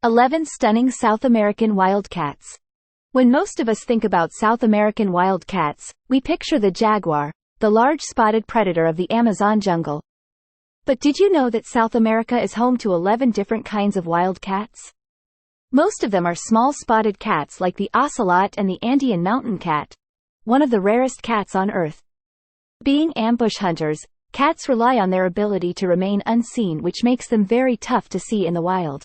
11 Stunning South American Wildcats. When most of us think about South American wildcats, we picture the jaguar, the large spotted predator of the Amazon jungle. But did you know that South America is home to 11 different kinds of wildcats? Most of them are small spotted cats like the ocelot and the Andean mountain cat, one of the rarest cats on Earth. Being ambush hunters, cats rely on their ability to remain unseen, which makes them very tough to see in the wild.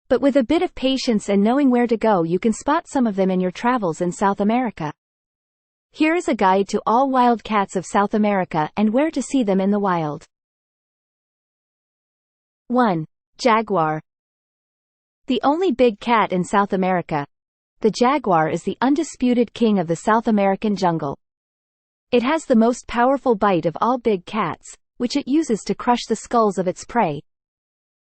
But with a bit of patience and knowing where to go, you can spot some of them in your travels in South America. Here is a guide to all wild cats of South America and where to see them in the wild. 1. Jaguar. The only big cat in South America, the jaguar is the undisputed king of the South American jungle. It has the most powerful bite of all big cats, which it uses to crush the skulls of its prey.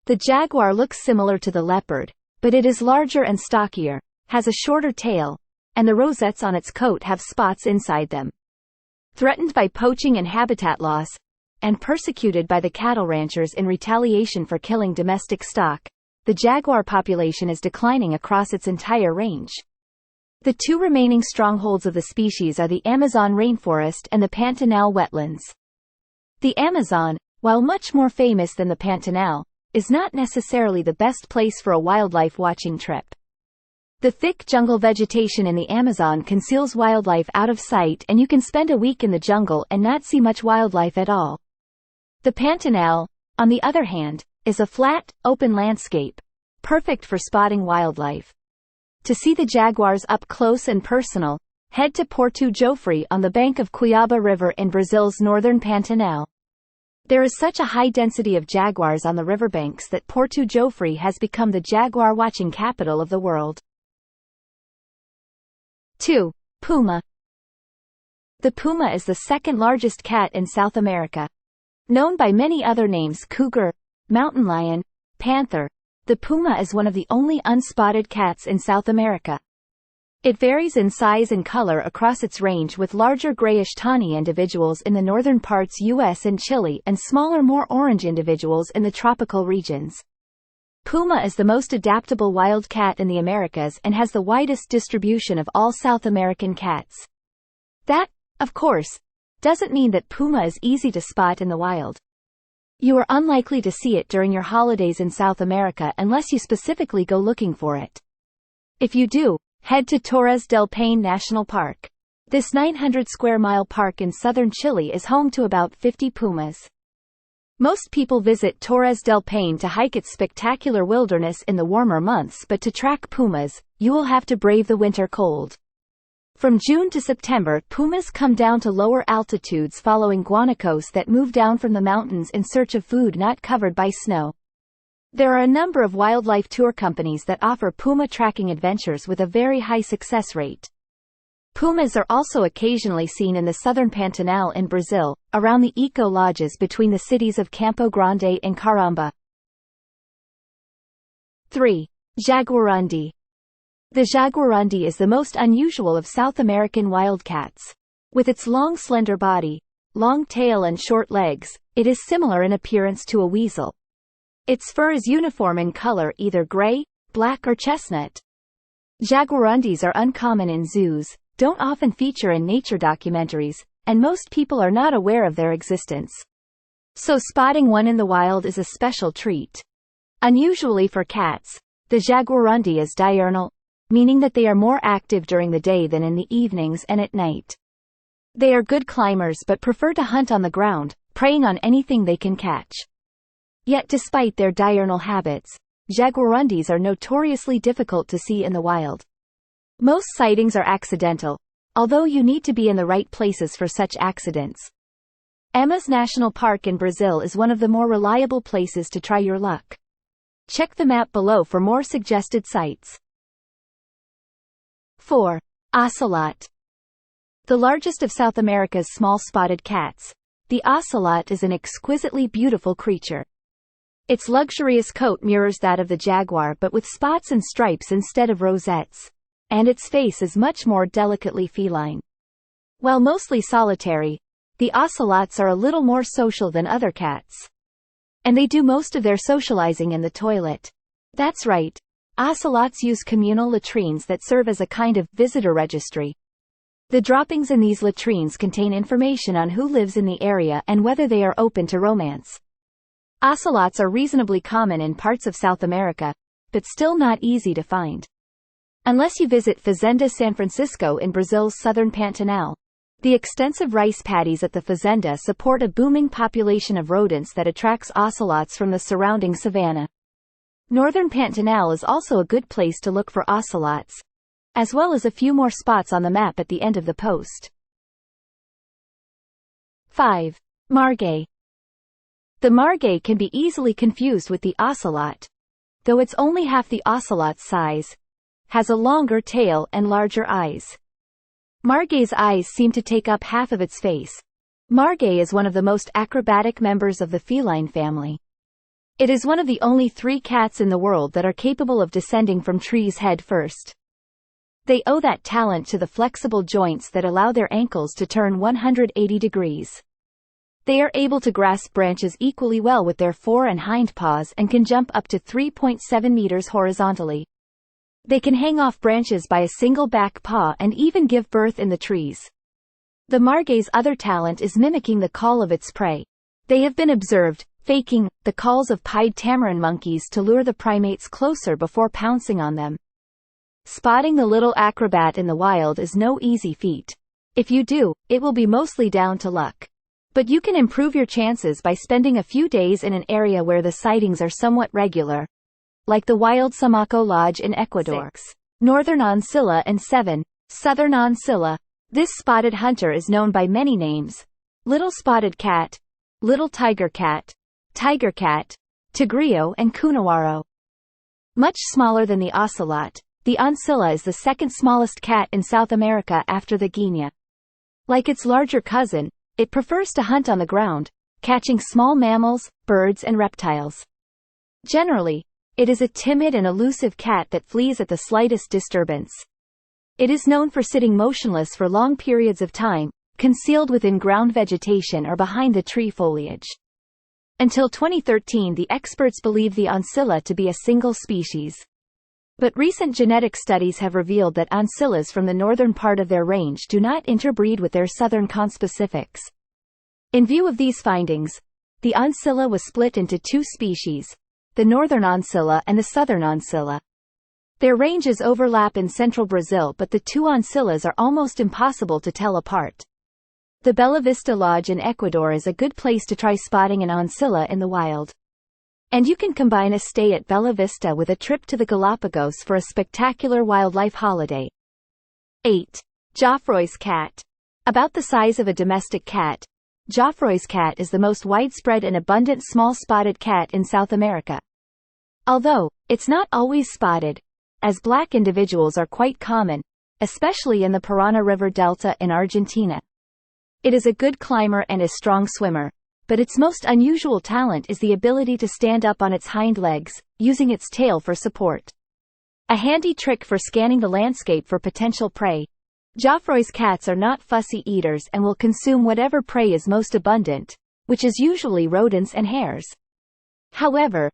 The jaguar looks similar to the leopard, but it is larger and stockier, has a shorter tail, and the rosettes on its coat have spots inside them. Threatened by poaching and habitat loss, and persecuted by the cattle ranchers in retaliation for killing domestic stock, the jaguar population is declining across its entire range. The two remaining strongholds of the species are the Amazon rainforest and the Pantanal wetlands. The Amazon, while much more famous than the Pantanal, is not necessarily the best place for a wildlife watching trip. The thick jungle vegetation in the Amazon conceals wildlife out of sight, and you can spend a week in the jungle and not see much wildlife at all. The Pantanal, on the other hand, is a flat, open landscape, perfect for spotting wildlife. To see the jaguars up close and personal, head to Porto Geoffroy on the bank of Cuiaba River in Brazil's northern Pantanal. There is such a high density of jaguars on the riverbanks that Porto Geoffroy has become the jaguar watching capital of the world. 2. Puma. The puma is the second largest cat in South America. Known by many other names: cougar, mountain lion, panther, the puma is one of the only unspotted cats in South America. It varies in size and color across its range, with larger grayish tawny individuals in the northern parts US and Chile and smaller, more orange individuals in the tropical regions. Puma is the most adaptable wild cat in the Americas and has the widest distribution of all South American cats. That, of course, doesn't mean that puma is easy to spot in the wild. You are unlikely to see it during your holidays in South America unless you specifically go looking for it. If you do, head to Torres del Paine National Park. This 900-square-mile park in southern Chile is home to about 50 pumas. Most people visit Torres del Paine to hike its spectacular wilderness in the warmer months, but to track pumas, you will have to brave the winter cold. From June to September, pumas come down to lower altitudes following guanacos that move down from the mountains in search of food not covered by snow. There are a number of wildlife tour companies that offer puma tracking adventures with a very high success rate. Pumas are also occasionally seen in the southern Pantanal in Brazil, around the eco-lodges between the cities of Campo Grande and Caramba. 3. Jaguarundi. The Jaguarundi is the most unusual of South American wildcats. With its long slender body, long tail and short legs, it is similar in appearance to a weasel. Its fur is uniform in color, either gray, black or chestnut. Jaguarundis are uncommon in zoos, don't often feature in nature documentaries, and most people are not aware of their existence. So spotting one in the wild is a special treat. Unusually for cats, the Jaguarundi is diurnal, meaning that they are more active during the day than in the evenings and at night. They are good climbers but prefer to hunt on the ground, preying on anything they can catch. Yet despite their diurnal habits, Jaguarundis are notoriously difficult to see in the wild. Most sightings are accidental, although you need to be in the right places for such accidents. Amazonas National Park in Brazil is one of the more reliable places to try your luck. Check the map below for more suggested sites. 4. Ocelot. The largest of South America's small spotted cats, the ocelot is an exquisitely beautiful creature. Its luxurious coat mirrors that of the jaguar but with spots and stripes instead of rosettes, and its face is much more delicately feline. While mostly solitary, the ocelots are a little more social than other cats. And they do most of their socializing in the toilet. That's right, Ocelots use communal latrines that serve as a kind of visitor registry. The droppings in these latrines contain information on who lives in the area and whether they are open to romance. Ocelots are reasonably common in parts of South America, but still not easy to find. Unless you visit Fazenda San Francisco in Brazil's southern Pantanal. The extensive rice paddies at the fazenda support a booming population of rodents that attracts ocelots from the surrounding savanna. Northern Pantanal is also a good place to look for ocelots, as well as a few more spots on the map at the end of the post. 5. Margay. The margay can be easily confused with the ocelot, though it's only half the ocelot's size, has a longer tail and larger eyes. Margay's eyes seem to take up half of its face. Margay is one of the most acrobatic members of the feline family. It is one of the only 3 cats in the world that are capable of descending from trees head first. They owe that talent to the flexible joints that allow their ankles to turn 180 degrees. They are able to grasp branches equally well with their fore and hind paws and can jump up to 3.7 meters horizontally. They can hang off branches by a single back paw and even give birth in the trees. The margay's other talent is mimicking the call of its prey. They have been observed faking the calls of pied tamarin monkeys to lure the primates closer before pouncing on them. Spotting the little acrobat in the wild is no easy feat. If you do, it will be mostly down to luck. But you can improve your chances by spending a few days in an area where the sightings are somewhat regular, like the Wild Sumaco Lodge in Ecuador. 6. Northern Oncilla and 7. Southern Oncilla. This spotted hunter is known by many names: little spotted cat, little tiger cat, tigrillo and cunawaro. Much smaller than the ocelot, the Oncilla is the second smallest cat in South America after the guinea. Like its larger cousin, it prefers to hunt on the ground, catching small mammals, birds and reptiles. Generally, it is a timid and elusive cat that flees at the slightest disturbance. It is known for sitting motionless for long periods of time, concealed within ground vegetation or behind the tree foliage. Until 2013, the experts believed the Oncilla to be a single species. But recent genetic studies have revealed that Oncillas from the northern part of their range do not interbreed with their southern conspecifics. In view of these findings, the Oncilla was split into 2 species, the northern Oncilla and the southern Oncilla. Their ranges overlap in central Brazil, but the 2 Oncillas are almost impossible to tell apart. The Bella Vista Lodge in Ecuador is a good place to try spotting an Oncilla in the wild. And you can combine a stay at Bella Vista with a trip to the Galapagos for a spectacular wildlife holiday. 8. Geoffroy's cat. About the size of a domestic cat, Geoffroy's cat is the most widespread and abundant small spotted cat in South America. Although, it's not always spotted, as black individuals are quite common, especially in the Parana River Delta in Argentina. It is a good climber and a strong swimmer, but its most unusual talent is the ability to stand up on its hind legs, using its tail for support. A handy trick for scanning the landscape for potential prey. Geoffroy's cats are not fussy eaters and will consume whatever prey is most abundant, which is usually rodents and hares. However,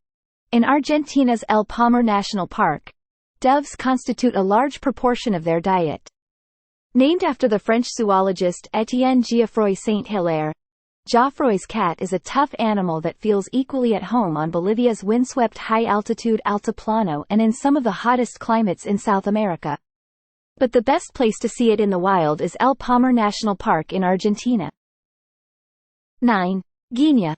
in Argentina's El Palmar National Park, doves constitute a large proportion of their diet. Named after the French zoologist Étienne Geoffroy Saint-Hilaire, Geoffroy's cat is a tough animal that feels equally at home on Bolivia's windswept high-altitude Altiplano and in some of the hottest climates in South America. But the best place to see it in the wild is El Palmar National Park in Argentina. 9. Guinea.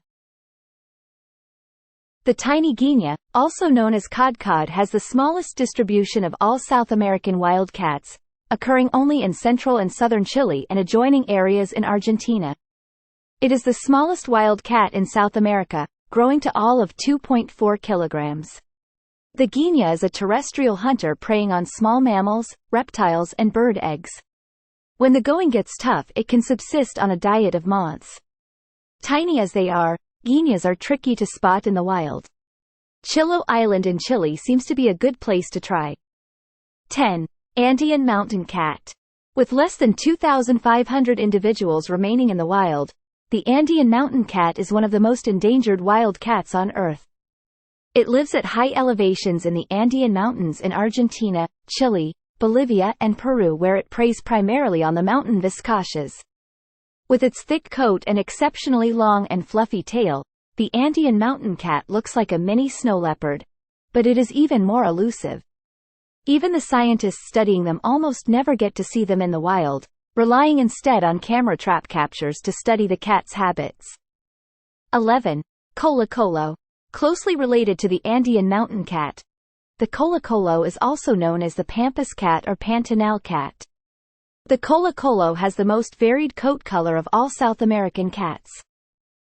The tiny guinea, also known as Kodkod, has the smallest distribution of all South American wild cats, occurring only in central and southern Chile and adjoining areas in Argentina. It is the smallest wild cat in South America, growing to all of 2.4 kilograms. The guinea is a terrestrial hunter preying on small mammals, reptiles and bird eggs. When the going gets tough, it can subsist on a diet of moths. Tiny as they are, guineas are tricky to spot in the wild. Chiloé Island in Chile seems to be a good place to try. 10. Andean mountain cat. With less than 2,500 individuals remaining in the wild, the Andean mountain cat is one of the most endangered wild cats on Earth. It lives at high elevations in the Andean mountains in Argentina, Chile, Bolivia and Peru, where it preys primarily on the mountain vizcachas. With its thick coat and exceptionally long and fluffy tail, the Andean mountain cat looks like a mini snow leopard. But it is even more elusive. Even the scientists studying them almost never get to see them in the wild, relying instead on camera trap captures to study the cat's habits. 11. Colocolo. Closely related to the Andean mountain cat, the Colocolo is also known as the pampas cat or Pantanal cat. The Colocolo has the most varied coat color of all South American cats.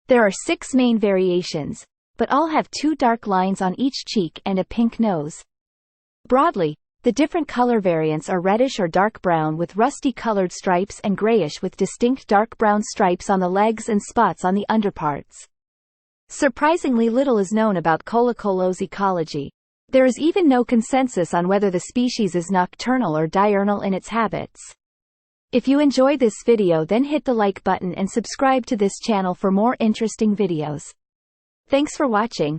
There are 6 main variations, but all have 2 dark lines on each cheek and a pink nose. Broadly, the different color variants are reddish or dark brown with rusty colored stripes and grayish with distinct dark brown stripes on the legs and spots on the underparts. Surprisingly little is known about Colocolo's ecology. There is even no consensus on whether the species is nocturnal or diurnal in its habits. If you enjoyed this video, then hit the like button and subscribe to this channel for more interesting videos. Thanks for watching.